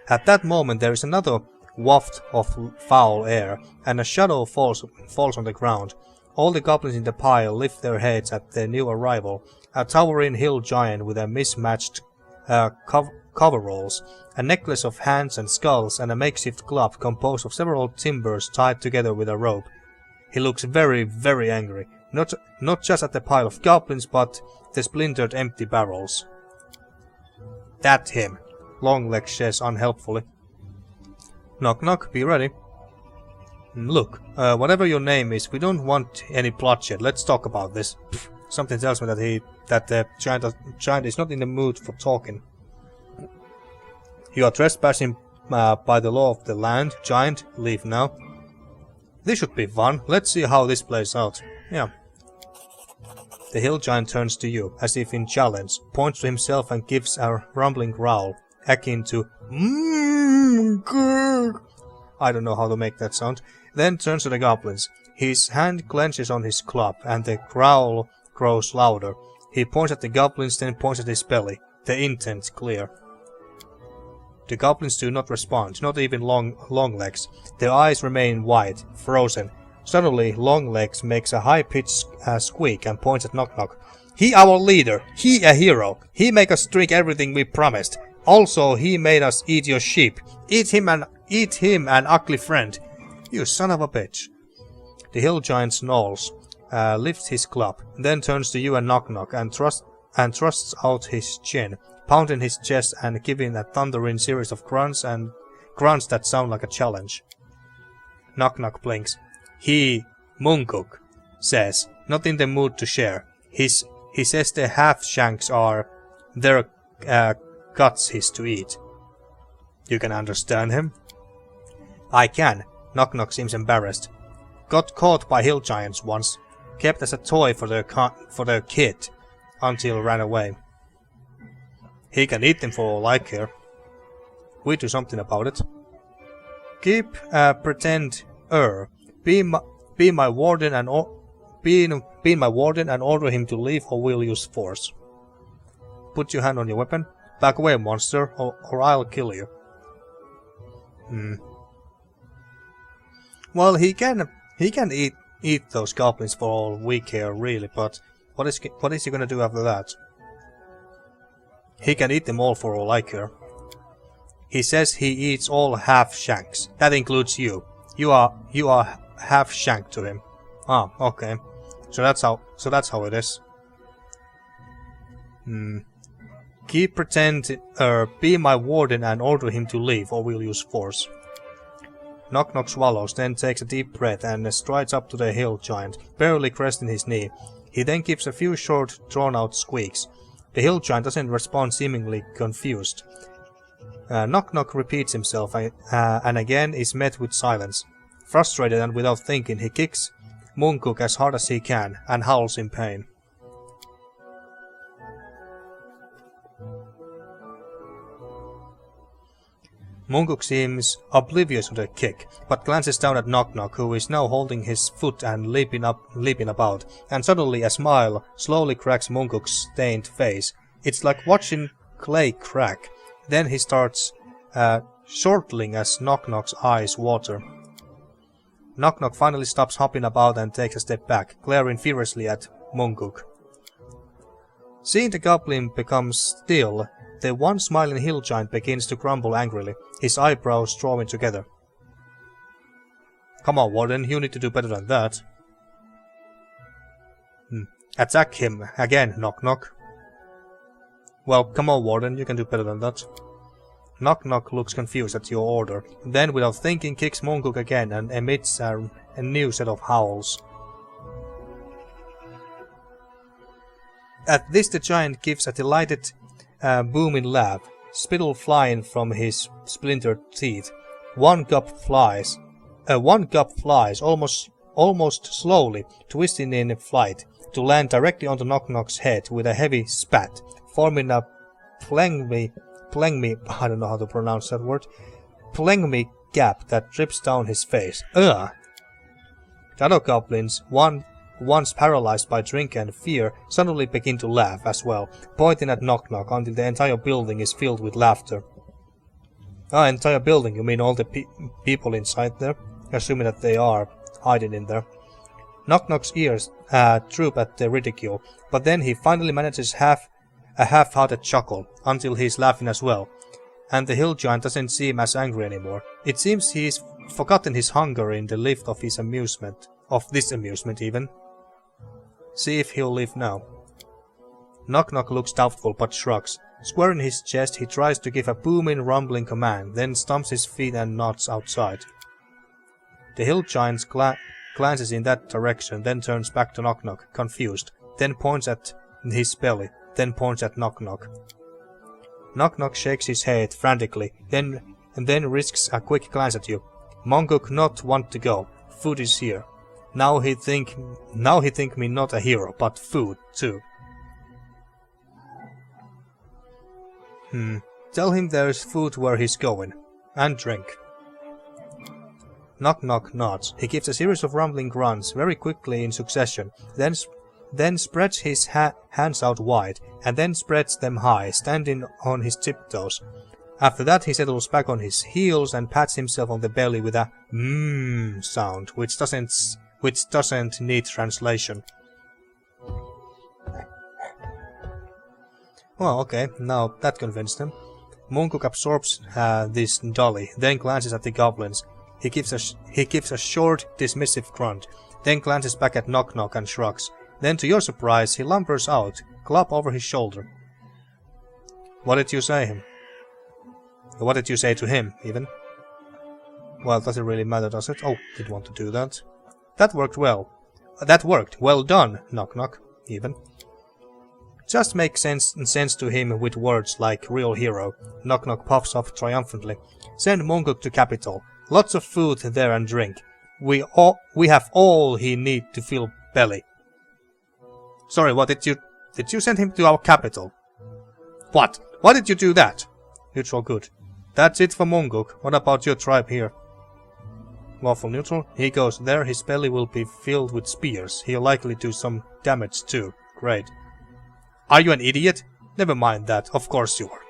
At that moment there is another waft of foul air, and a shadow falls on the ground. All the goblins in the pile lift their heads at their new arrival, a towering hill giant with a mismatched coveralls, a necklace of hands and skulls, and a makeshift club composed of several timbers tied together with a rope. He looks very, very angry, not just at the pile of goblins, but the splintered empty barrels. That him, Longleg says unhelpfully. Nok-Nok, be ready. Look, whatever your name is, we don't want any bloodshed. Let's talk about this. Pfft, something tells me that the giant is not in the mood for talking. You are trespassing by the law of the land, giant, leave now. This should be fun. Let's see how this plays out. Yeah. The hill giant turns to you, as if in challenge, points to himself and gives a rumbling growl, akin to I don't know how to make that sound. Then turns to the goblins. His hand clenches on his club, and the growl grows louder. He points at the goblins, then points at his belly. The intent clear. The goblins do not respond, not even Longlegs. Their eyes remain wide, frozen. Suddenly, Longlegs makes a high-pitched squeak and points at Nok-Nok. He our leader, he a hero. He make us drink everything we promised. Also, he made us eat your sheep. Eat him, an ugly friend. You son of a bitch. The hill giant snarls, lifts his club, then turns to you and Nok-Nok and thrusts out his chin, pounding his chest and giving a thundering series of grunts that sound like a challenge. Nok-Nok blinks. He, Munguk, says, not in the mood to share. He says the half-shanks are their guts his to eat. You can understand him? I can. Nok-Nok seems embarrassed. Got caught by hill giants once. Kept as a toy for their kid, until ran away. He can eat them for all I care. We do something about it. Keep pretend be my warden and be my warden and order him to leave, or we'll use force. Put your hand on your weapon. Back away, monster, or I'll kill you. Well, he can eat those goblins for all we care, really, but what is he gonna do after that? He can eat them all for all I care. He says he eats all half-shanks. That includes you. You are half-shank to him. Ah, okay. So that's how it is. Keep pretend be my warden and order him to leave, or we'll use force. Nok-Nok swallows, then takes a deep breath and strides up to the hill giant, barely cresting his knee. He then gives a few short, drawn-out squeaks. The hill giant doesn't respond, seemingly confused. Nok-Nok repeats himself and again is met with silence. Frustrated and without thinking, he kicks Munguk as hard as he can and howls in pain. Munguk seems oblivious to the kick, but glances down at Nok-Nok, who is now holding his foot and leaping about, and suddenly a smile slowly cracks Munguk's stained face. It's like watching clay crack. Then he starts chortling as Nok-Nok's eyes water. Nok-Nok finally stops hopping about and takes a step back, glaring furiously at Munguk. Seeing the goblin become still, the once smiling hill giant begins to grumble angrily, his eyebrows drawing together. Come on, Warden, you need to do better than that. Attack him again, Nok-Nok. Well, come on, Warden, you can do better than that. Nok-Nok looks confused at your order, then without thinking kicks Munguk again and emits a new set of howls. At this the giant gives a delighted booming laugh, spittle flying from his splintered teeth. One gulp flies almost slowly, twisting in flight, to land directly onto Nok-Nok's head with a heavy spat, forming a plengmi, I don't know how to pronounce that word, plengmi gap that drips down his face. Ugh! The other goblins, once paralyzed by drink and fear, suddenly begin to laugh as well, pointing at Nok-Nok until the entire building is filled with laughter. Ah, entire building, you mean all the people inside there? Assuming that they are hiding in there. Nok-Nok's ears droop at the ridicule, but then he finally manages a half-hearted chuckle, until he's laughing as well, and the hill giant doesn't seem as angry anymore. It seems he's forgotten his hunger in the lift of his amusement, of this amusement even. See if he'll leave now. Nok-Nok looks doubtful but shrugs. Squaring his chest, he tries to give a booming, rumbling command, then stumps his feet and nods outside. The hill giant glances in that direction, then turns back to Nok-Nok, confused, then points at his belly, then points at Nok-Nok. Nok-Nok shakes his head frantically, then and then risks a quick glance at you. Mongok not want to go. Food is here. Now he think me not a hero, but food too. Tell him there's food where he's going. And drink. Nok-Nok nods. He gives a series of rumbling grunts very quickly in succession, then spreads his hands out wide, and then spreads them high, standing on his tiptoes. After that he settles back on his heels and pats himself on the belly with a mmm sound, which doesn't need translation. Well, okay, now that convinced him. Mongok absorbs this dully, then glances at the goblins. He gives a short, dismissive grunt, then glances back at Nok-Nok and shrugs. Then, to your surprise, he lumbers out, club over his shoulder. What did you say him? What did you say to him, even? Well, does it really matter, does it? Oh, did want to do that. That worked well. That worked. Well done, Nok-Nok, even. Just make sense to him with words like real hero. Nok-Nok puffs up triumphantly. Send Mongok to capital. Lots of food there and drink. We have all he need to fill belly. Sorry, what did you send him to our capital? What? Why did you do that? Neutral good. That's it for Mongok. What about your tribe here? Lawful neutral. He goes there, his belly will be filled with spears. He'll likely do some damage too. Great. Are you an idiot? Never mind that. Of course you are.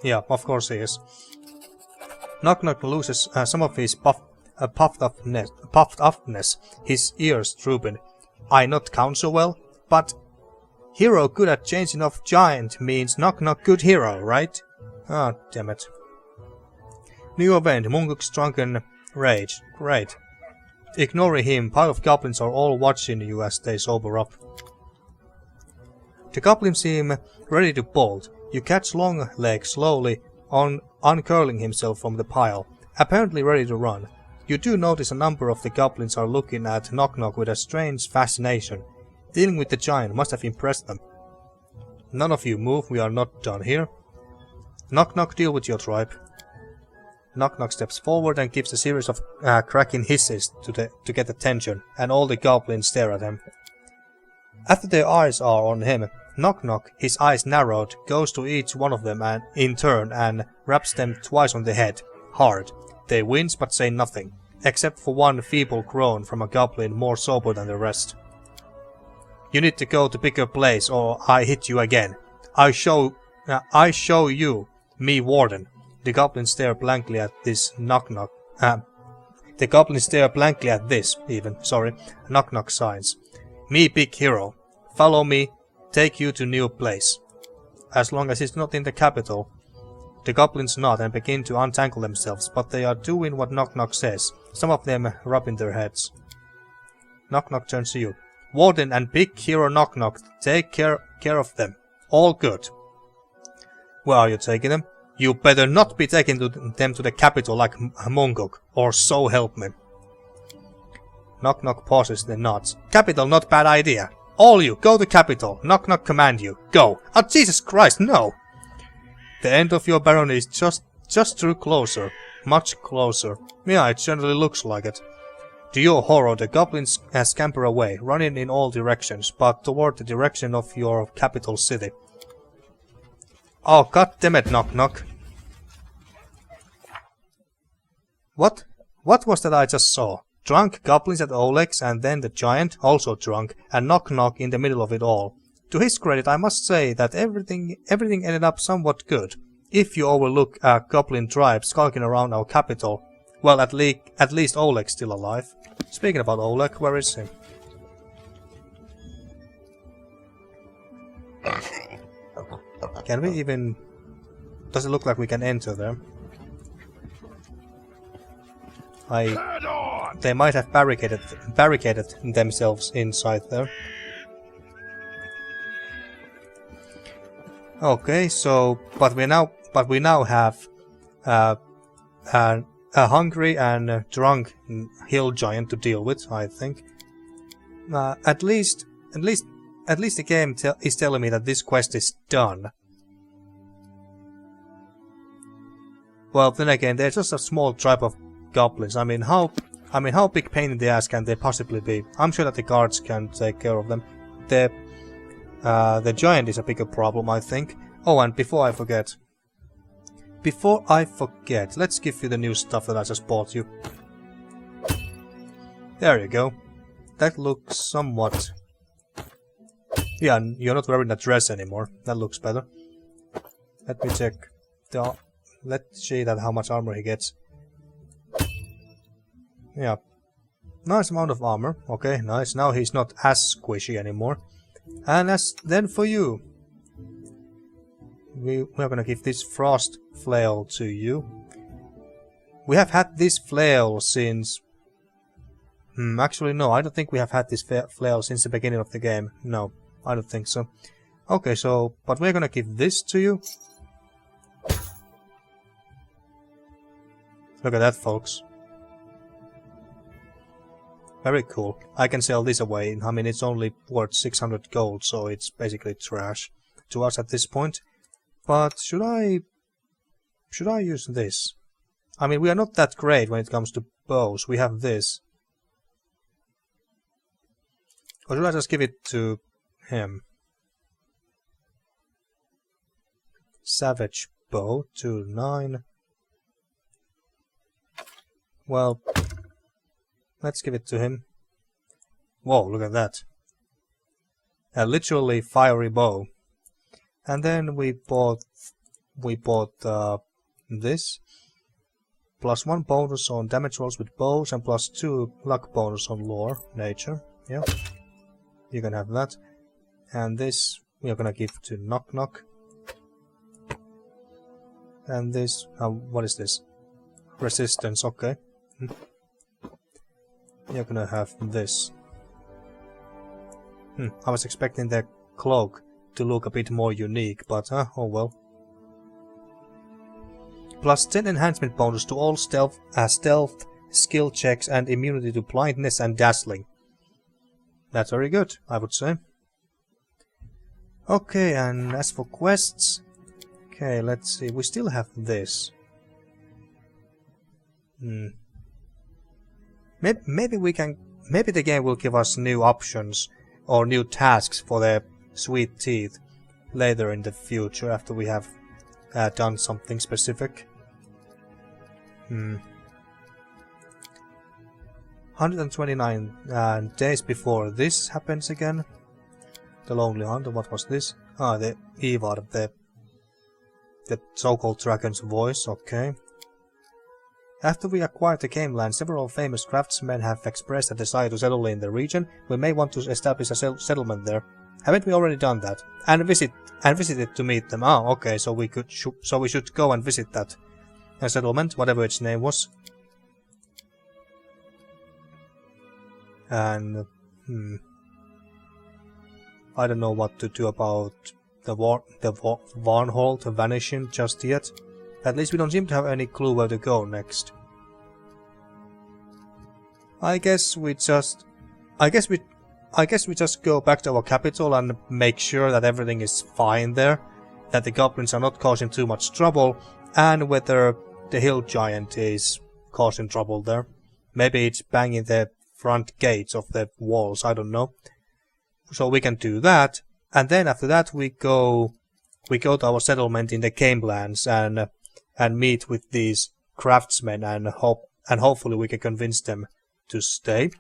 Yeah, of course he is. Nok-Nok loses some of his puffed upness, his ears drooping. I not count so well, but hero good at changing of giant means Nok-Nok good hero, right? Ah, damn it. New event, Mongok's drunken rage. Great. Ignore him, pile of goblins are all watching you as they sober up. The goblins seem ready to bolt. You catch Long-Leg slowly uncurling himself from the pile, apparently ready to run. You do notice a number of the goblins are looking at Nok-Nok with a strange fascination. Dealing with the giant must have impressed them. None of you move, we are not done here. Nok-Nok, deal with your tribe. Nok-Nok steps forward and gives a series of cracking hisses to get attention, and all the goblins stare at him. After their eyes are on him, Nok-Nok, his eyes narrowed, goes to each one of them and in turn and raps them twice on the head, hard. They wince but say nothing, except for one feeble groan from a goblin more sober than the rest. You need to go to bigger place or I hit you again. I show you, me Warden. The goblins stare blankly at this Nok-Nok. The goblins stare blankly at this, even, sorry. Nok-Nok signs. Me big hero. Follow me. Take you to new place. As long as it's not in the capital. The goblins nod and begin to untangle themselves, but they are doing what Nok-Nok says, some of them rubbing their heads. Nok-Nok turns to you. Warden and big hero Nok-Nok, take care of them. All good. Where are you taking them? You better not be taking them to the capital like Mongok, or so help me. Nok-Nok pauses, then nods. Capital not bad idea. All you, go to capital. Nok-Nok command you. Go. Oh, Jesus Christ, no! The end of your barony is just drew closer. Much closer. Yeah, it generally looks like it. To your horror, the goblins scamper away, running in all directions, but toward the direction of your capital city. Oh, goddammit, Nok-Nok. What? What was that I just saw? Drunk goblins at Oleg's and then the giant, also drunk, and Nok-Nok in the middle of it all. To his credit, I must say that everything ended up somewhat good. If you overlook a goblin tribe skulking around our capital, well, at least Oleg's still alive. Speaking about Oleg, where is he? Can we even... Does it look like we can enter there? They might have barricaded themselves inside there. Okay, so but we now have a hungry and drunk hill giant to deal with, I think. At least the game is telling me that this quest is done. Well, then again, they're just a small tribe of goblins. I mean, how big pain in the ass can they possibly be? I'm sure that the guards can take care of them. The giant is a bigger problem, I think. Oh, and before I forget, let's give you the new stuff that I just bought you. There you go. That looks somewhat... Yeah, you're not wearing that dress anymore. That looks better. Let me check. Let's see that how much armor he gets. Yeah. Nice amount of armor. Okay, nice. Now he's not as squishy anymore. And then for you. We're gonna give this frost flail to you. We have had this flail since... actually no, I don't think we have had this flail since the beginning of the game. No, I don't think so. Okay, so, but we're gonna give this to you. Look at that, folks. Very cool. I can sell this away. I mean, it's only worth 600 gold, so it's basically trash to us at this point. But should I use this? I mean, we are not that great when it comes to bows. We have this. Or should I just give it to him? Savage bow, 2-9. Well, let's give it to him. Whoa, look at that. A literally fiery bow. And then we bought this. +1 bonus on damage rolls with bows and +2 luck bonus on lore, nature. Yeah. You can have that. And this we are gonna give to Nok-Nok. And this, what is this? Resistance, okay. You're gonna have this. I was expecting the cloak to look a bit more unique, but oh well. +10 enhancement bonus to all stealth, skill checks and immunity to blindness and dazzling. That's very good, I would say. Okay, and as for quests... Okay, let's see, we still have this. Maybe the game will give us new options or new tasks for the sweet teeth later in the future after we have done something specific. 129 days before this happens again. The Lonely Hunter, what was this? Ah, the Evad, the so-called dragon's voice, okay. After we acquire the game land, several famous craftsmen have expressed a desire to settle in the region. We may want to establish a settlement there. Haven't we already done that? And visited to meet them. Ah, okay, so we should go and visit that settlement, whatever its name was. And I don't know what to do about the Varnhold vanishing just yet. At least we don't seem to have any clue where to go next. I guess we just go back to our capital and make sure that everything is fine there, that the goblins are not causing too much trouble, and whether the hill giant is causing trouble there. Maybe it's banging the front gates of the walls, I don't know. So we can do that, and then after that we go to our settlement in the Camelands and meet with these craftsmen and hopefully we can convince them to stay.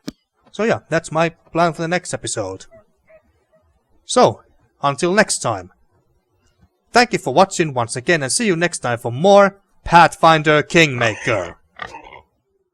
So yeah, that's my plan for the next episode. So, until next time. Thank you for watching once again and see you next time for more Pathfinder Kingmaker.